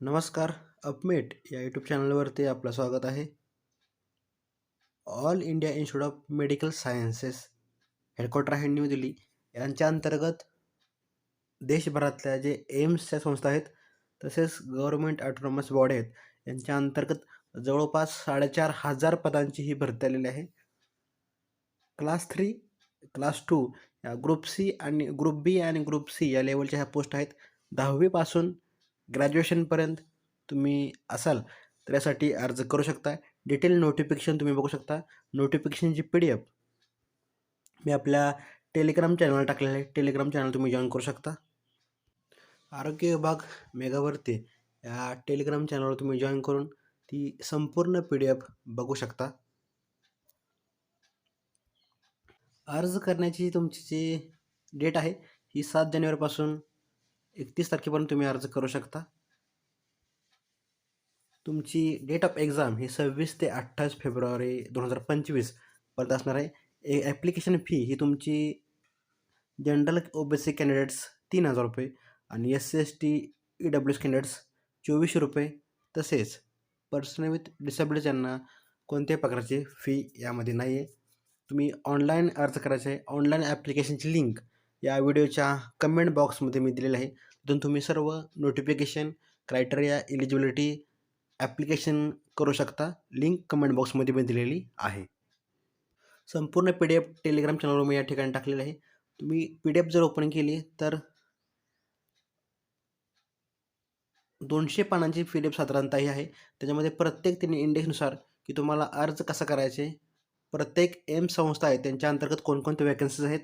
नमस्कार. अपमेट या यूट्यूब चॅनलवरती आपलं स्वागत आहे. All India institute of medical sciences headquarter आहे न्यू दिल्ली. यांच्या अंतर्गत देशभरातल्या जे एम्सच्या संस्था आहेत तसेच गव्हर्नमेंट ऑटोनॉमस बॉडी आहेत यांच्या अंतर्गत जवळपास 4,500 पदांची ही भरती आलेली आहे. क्लास 3, क्लास 2 या ग्रुप सी आणि ग्रुप बी आणि ग्रुप सी या लेवलच्या ह्या पोस्ट आहेत. 10वीपासून ग्रॅज्युएशनपर्यंत तुम्ही असाल तर यासाठी अर्ज करू शकता. डिटेल नोटिफिकेशन तुम्ही बघू शकता. नोटिफिकेशनची PDF मी आपल्या टेलिग्राम चॅनलवर टाकलेलं आहे. टेलिग्राम चॅनल तुम्ही जॉईन करू शकता. आरोग्य विभाग मेघावर्ती या टेलिग्राम चॅनलवर तुम्ही जॉईन करून ती संपूर्ण PDF बघू शकता. अर्ज करण्याची तुमची जी डेट आहे ही 7 जानेवारीपासून 31 तारखेपर्यंत तुम्ही अर्ज करू शकता. तुमची डेट ऑफ एक्झाम ही 26 ते 28 फेब्रुवारी 2025 पर्यंत असणार आहे. ॲप्लिकेशन फी ही तुमची जनरल OBC कॅन्डिडेट्स 3,000 रुपये आणि SC ST EWS कॅन्डिडेट्स 2,400 रुपये, तसेच पर्सन विथ डिसेबिलिटी यांना कोणत्याही प्रकारची फी यामध्ये नाही आहे. तुम्ही ऑनलाईन अर्ज करायचे आहे. ऑनलाईन ॲप्लिकेशनची लिंक या व्हिडिओच्या कमेंट बॉक्समध्ये मी दिलेलं आहे. तिथून तुम्ही सर्व नोटिफिकेशन, क्रायटेरिया, एलिजिबिलिटी, ॲप्लिकेशन करू शकता. लिंक कमेंट बॉक्समध्ये मी दिलेली आहे. संपूर्ण PDF टेलिग्राम चॅनलवर मी या ठिकाणी टाकलेलं आहे. तुम्ही PDF जर ओपन केली तर 200 पानांची PDF साधारणतः ही आहे. त्याच्यामध्ये प्रत्येक त्यांनी इंडेक्सनुसार की तुम्हाला अर्ज कसा करायचे, प्रत्येक एम्स संस्था आहे त्यांच्या अंतर्गत कोणकोणते वॅकन्सीज आहेत,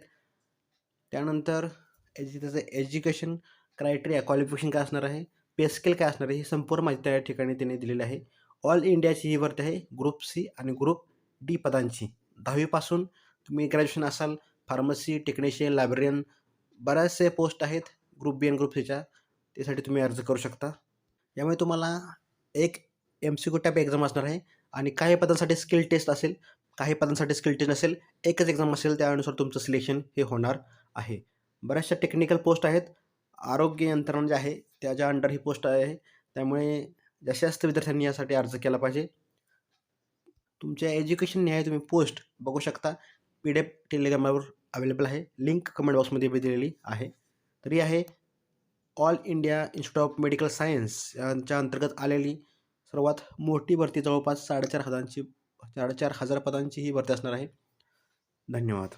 त्यानंतर त्याचं एज्युकेशन क्रायटेरिया, क्वालिफिकेशन काय असणार आहे, पे स्केल काय असणार आहे, ही संपूर्ण माहिती त्या ठिकाणी त्यांनी दिलेली आहे. ऑल इंडियाची ही भरती आहे ग्रुप सी आणि ग्रुप डी पदांची. 10वीपासून तुम्ही ग्रॅज्युएशन असाल, फार्मसी टेक्निशियन, लायब्ररियन, बऱ्याचशे पोस्ट आहेत ग्रुप बी आणि ग्रुप सीच्या, त्यासाठी तुम्ही अर्ज करू शकता. यामुळे तुम्हाला एक MCQ टाईप एक्झाम असणार आहे आणि काही पदांसाठी स्किल टेस्ट असेल, काही पदांसाठी स्किल टेस्ट नसेल, एकच एक्झाम असेल, त्यानुसार तुमचं सिलेक्शन हे होणार आहे. बऱ्याचशा टेक्निकल पोस्ट आहेत. आरोग्य यंत्रणा जे आहे त्याच्या अंडर ही पोस्ट आहे, त्यामुळे जास्तीत जास्त विद्यार्थ्यांनी यासाठी अर्ज केला पाहिजे. तुमच्या एज्युकेशन न्याय तुम्ही पोस्ट बघू शकता. PDF टेलिग्रामवर अवेलेबल आहे. लिंक कमेंट बॉक्समध्ये मी दिलेली आहे. तरी आहे all India institute of medical science यांच्या अंतर्गत आलेली सर्वात मोठी भरती, जवळपास 4,500 पदांची ही भरती असणार आहे. धन्यवाद.